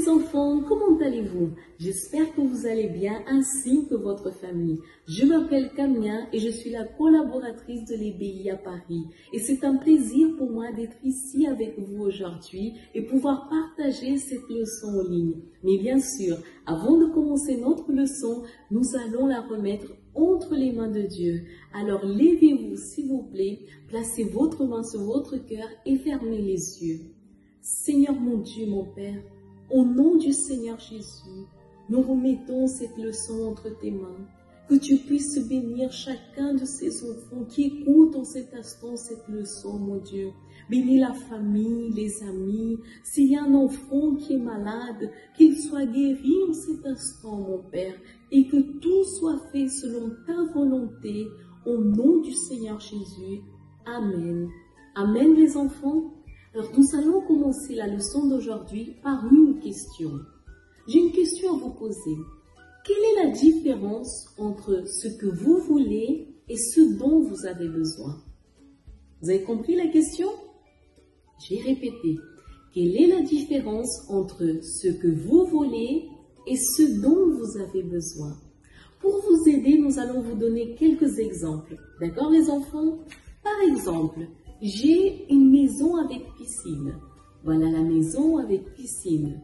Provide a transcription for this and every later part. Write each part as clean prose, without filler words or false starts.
les enfants, comment allez-vous? J'espère que vous allez bien ainsi que votre famille. Je m'appelle Camia et je suis la collaboratrice de l'EBI à Paris. Et c'est un plaisir pour moi d'être ici avec vous aujourd'hui et pouvoir partager cette leçon en ligne. Mais bien sûr, avant de commencer notre leçon, nous allons la remettre entre les mains de Dieu. Alors levez-vous s'il vous plaît, placez votre main sur votre cœur et fermez les yeux. Seigneur mon Dieu, mon Père, au nom du Seigneur Jésus, nous remettons cette leçon entre tes mains. Que tu puisses bénir chacun de ces enfants qui écoutent en cet instant cette leçon, mon Dieu. Bénis la famille, les amis. S'il y a un enfant qui est malade, qu'il soit guéri en cet instant, mon Père, et que tout soit fait selon ta volonté, au nom du Seigneur Jésus. Amen. Amen, les enfants. Alors, nous allons commencer la leçon d'aujourd'hui par une question. J'ai une question à vous poser. Quelle est la différence entre ce que vous voulez et ce dont vous avez besoin? Vous avez compris la question? Je vais répéter. Quelle est la différence entre ce que vous voulez et ce dont vous avez besoin? Pour vous aider, nous allons vous donner quelques exemples. D'accord, les enfants? Par exemple, j'ai une maison avec piscine. Voilà la maison avec piscine.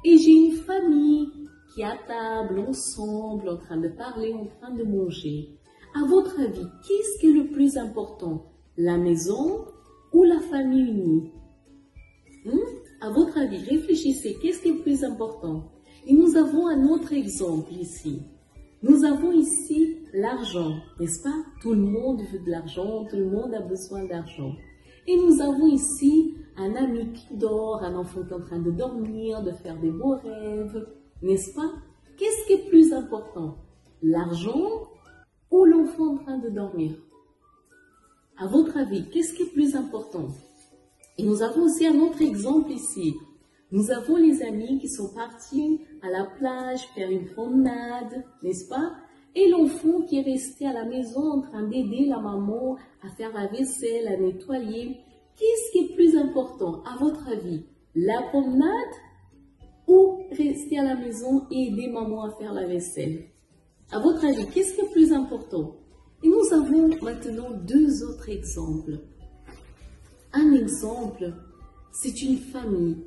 Et j'ai une famille qui est à table, ensemble, en train de parler, en train de manger. À votre avis, qu'est-ce qui est le plus important? La maison ou la famille unie? À votre avis, réfléchissez, qu'est-ce qui est le plus important? Et nous avons un autre exemple ici. Nous avons ici l'argent, n'est-ce pas? Tout le monde veut de l'argent, tout le monde a besoin d'argent. Et nous avons ici un ami qui dort, un enfant qui est en train de dormir, de faire des beaux rêves, n'est-ce pas? Qu'est-ce qui est plus important? L'argent ou l'enfant en train de dormir? À votre avis, qu'est-ce qui est plus important? Et nous avons aussi un autre exemple ici. Nous avons les amis qui sont partis à la plage faire une promenade, n'est-ce pas? Et l'enfant qui est resté à la maison en train d'aider la maman à faire la vaisselle, à nettoyer. Qu'est-ce qui est plus important, à votre avis? La promenade ou rester à la maison et aider maman à faire la vaisselle? À votre avis, qu'est-ce qui est plus important? Et nous avons maintenant deux autres exemples. Un exemple, c'est une famille.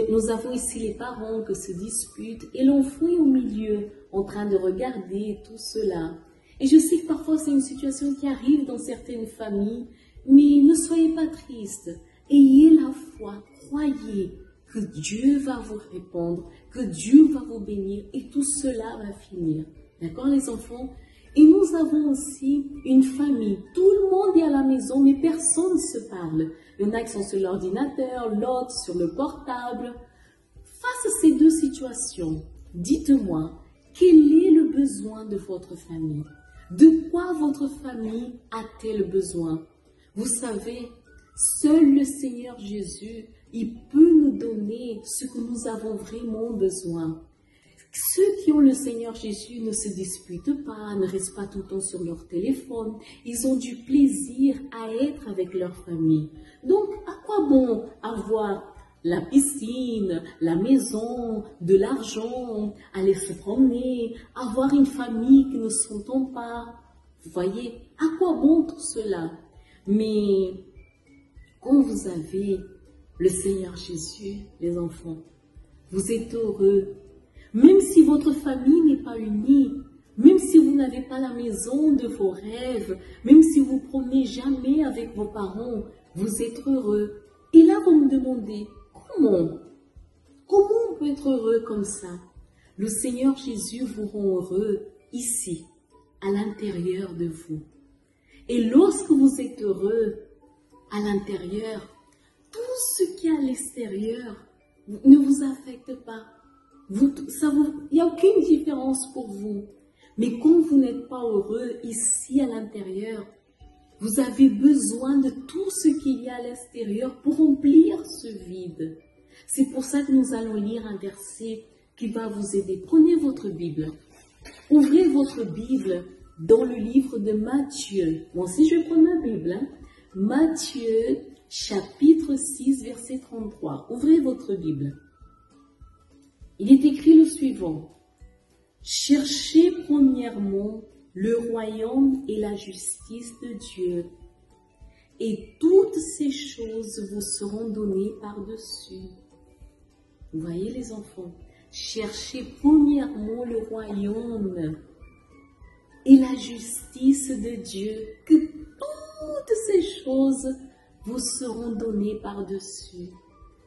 Nous avons ici les parents qui se disputent et l'enfant est au milieu en train de regarder tout cela. Et je sais que parfois c'est une situation qui arrive dans certaines familles, mais ne soyez pas tristes. Ayez la foi, croyez que Dieu va vous répondre, que Dieu va vous bénir et tout cela va finir. D'accord les enfants? Et nous avons aussi une famille. Tout le monde est à la maison, mais personne ne se parle. Il y en a qui sont sur l'ordinateur, l'autre sur le portable. Face à ces deux situations, dites-moi, quel est le besoin de votre famille? De quoi votre famille a-t-elle besoin? Vous savez, seul le Seigneur Jésus, il peut nous donner ce que nous avons vraiment besoin. Ceux qui ont le Seigneur Jésus ne se disputent pas, ne restent pas tout le temps sur leur téléphone. Ils ont du plaisir à être avec leur famille. Donc, à quoi bon avoir la piscine, la maison, de l'argent, aller se promener, avoir une famille qui ne s'entend pas? Vous voyez, à quoi bon tout cela? Mais quand vous avez le Seigneur Jésus, les enfants, vous êtes heureux. Même si votre famille n'est pas unie, même si vous n'avez pas la maison de vos rêves, même si vous ne promenez jamais avec vos parents, vous êtes heureux. Et là, vous me demandez, comment? Comment on peut être heureux comme ça? Le Seigneur Jésus vous rend heureux ici, à l'intérieur de vous. Et lorsque vous êtes heureux à l'intérieur, tout ce qui est à l'extérieur ne vous affecte pas. Il n'y a aucune différence pour vous. Mais quand vous n'êtes pas heureux ici à l'intérieur, vous avez besoin de tout ce qu'il y a à l'extérieur pour remplir ce vide. C'est pour ça que nous allons lire un verset qui va vous aider. Prenez votre Bible. Ouvrez votre Bible dans le livre de Matthieu. Moi aussi, je vais prendre ma Bible. Matthieu, chapitre 6, verset 33. Ouvrez votre Bible. Il est écrit le suivant. Cherchez premièrement le royaume et la justice de Dieu, et toutes ces choses vous seront données par-dessus. Vous voyez les enfants, cherchez premièrement le royaume et la justice de Dieu, que toutes ces choses vous seront données par-dessus.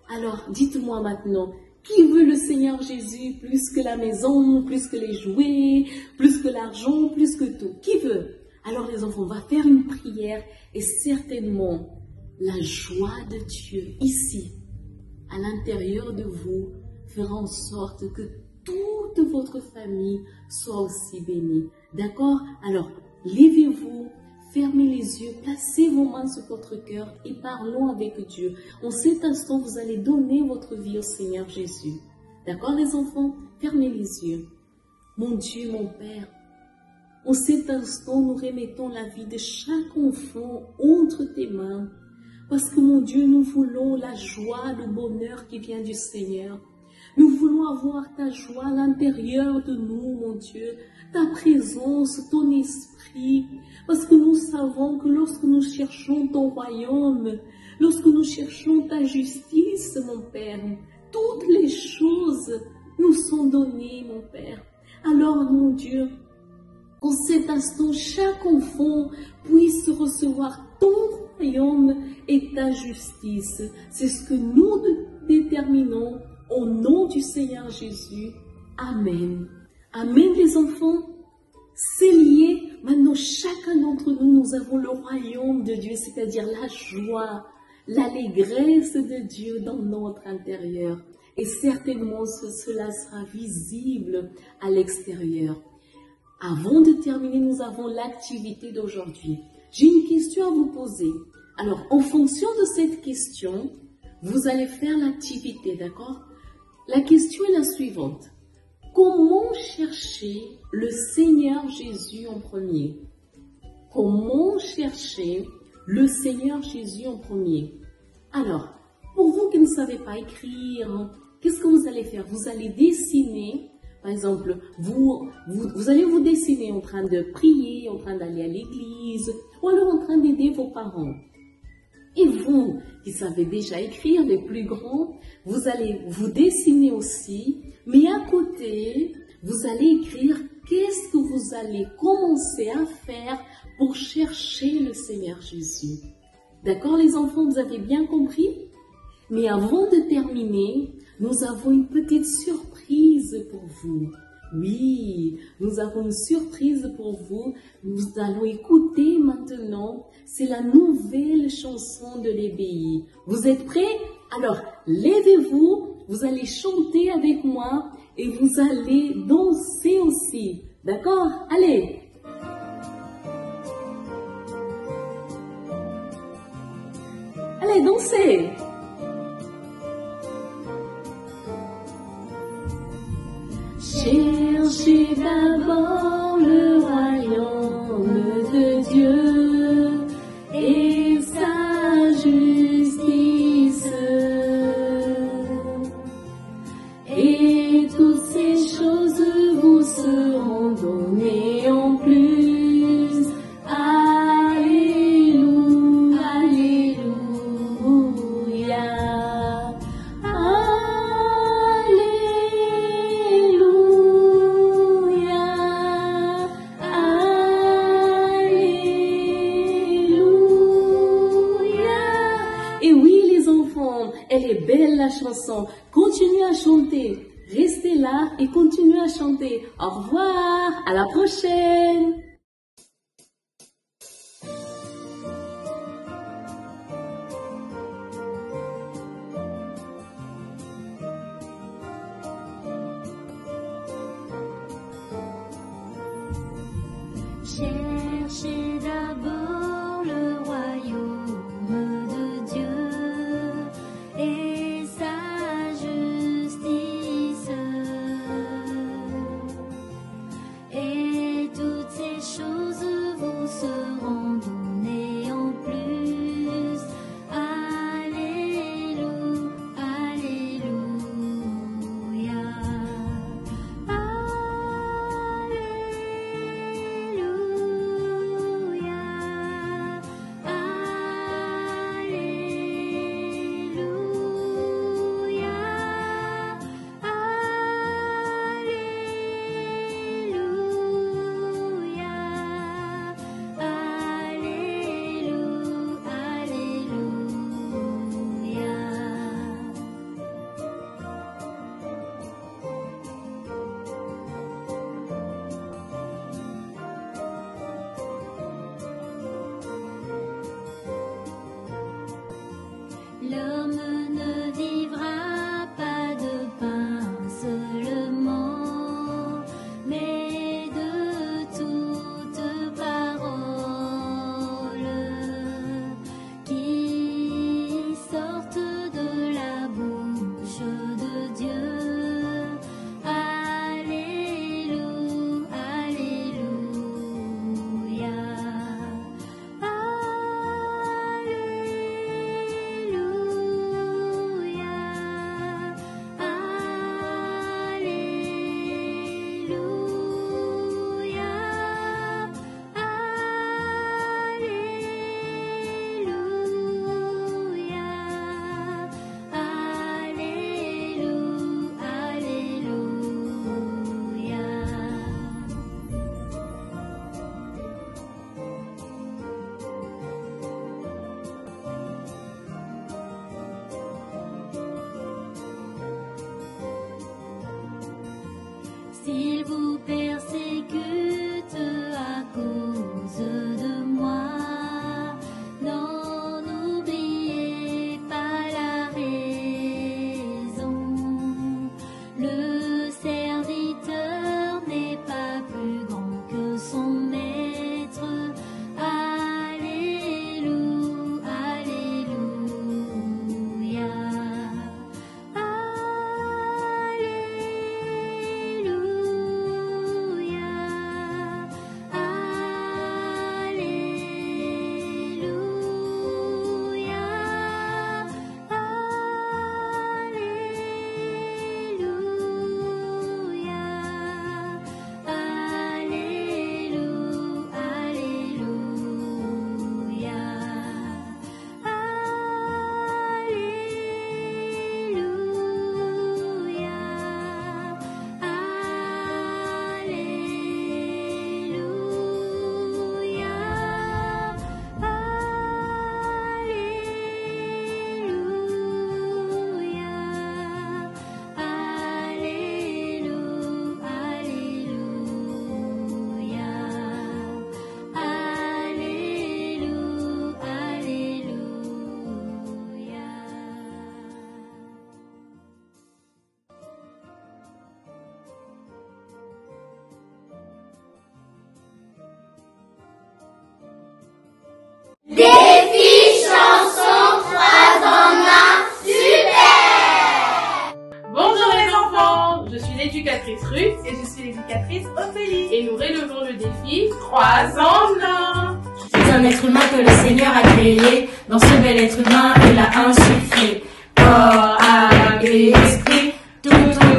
Alors, dites-moi maintenant, qui veut le Seigneur Jésus plus que la maison, plus que les jouets, plus que l'argent, plus que tout? Qui veut? Alors les enfants, on va faire une prière et certainement la joie de Dieu ici, à l'intérieur de vous, fera en sorte que toute votre famille soit aussi bénie. D'accord? Alors, levez-vous, fermez les yeux, placez vos mains sur votre cœur et parlons avec Dieu. En cet instant, vous allez donner votre vie au Seigneur Jésus. D'accord les enfants? Fermez les yeux. Mon Dieu, mon Père, en cet instant, nous remettons la vie de chaque enfant entre tes mains. Parce que mon Dieu, nous voulons la joie, le bonheur qui vient du Seigneur. Nous voulons avoir ta joie à l'intérieur de nous, mon Dieu, ta présence, ton esprit. Parce que nous savons que lorsque nous cherchons ton royaume, lorsque nous cherchons ta justice, mon Père, toutes les choses nous sont données, mon Père. Alors, mon Dieu, en cet instant, chaque enfant puisse recevoir ton royaume et ta justice. C'est ce que nous déterminons au nom du Seigneur Jésus. Amen. Amen, les enfants. C'est lié. Maintenant, chacun d'entre nous, nous avons le royaume de Dieu, c'est-à-dire la joie, l'allégresse de Dieu dans notre intérieur. Et certainement, cela sera visible à l'extérieur. Avant de terminer, nous avons l'activité d'aujourd'hui. J'ai une question à vous poser. Alors, en fonction de cette question, vous allez faire l'activité, d'accord? La question est la suivante. Comment chercher le Seigneur Jésus en premier? Comment chercher le Seigneur Jésus en premier? Alors, pour vous qui ne savez pas écrire, qu'est-ce que vous allez faire? Vous allez dessiner. Par exemple, vous allez vous dessiner en train de prier, en train d'aller à l'église, ou alors en train d'aider vos parents. Et vous, qui savez déjà écrire, les plus grands, vous allez vous dessiner aussi, mais à côté, vous allez écrire qu'est-ce que vous allez commencer à faire pour chercher le Seigneur Jésus. D'accord les enfants, vous avez bien compris? Mais avant de terminer, nous avons une petite surprise pour vous. Oui, nous avons une surprise pour vous. Nous allons écouter maintenant. C'est la nouvelle chanson de l'ébéi. Vous êtes prêts? Alors, levez-vous. Vous allez chanter avec moi et vous allez danser aussi. D'accord? Allez! Allez, dansez! Cherchez d'abord le royaume de Dieu et sa justice, et toutes ces choses vous seront données en plus. Alléluia, Alléluia. Elle est belle la chanson. Continuez à chanter. Restez là et continuez à chanter. Au revoir. À la prochaine. Cherchez d'abord le royaume de Dieu et sa justice, et toutes ces crois en un. Je suis un être humain que le Seigneur a créé. Dans ce bel être humain, il a insufflé corps, âme et esprit, tout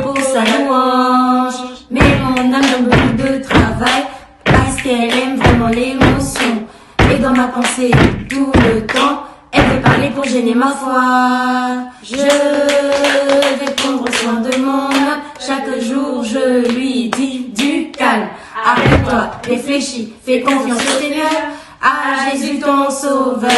pour sa louange. Mais mon âme donne beaucoup de travail parce qu'elle aime vraiment l'émotion. Et dans ma pensée, tout le temps, elle veut parler pour gêner ma foi. Je vais prendre soin de mon âme. Chaque jour, je lui dis du calme. Arrête-toi, réfléchis, fais confiance au Seigneur, à Jésus ton sauveur.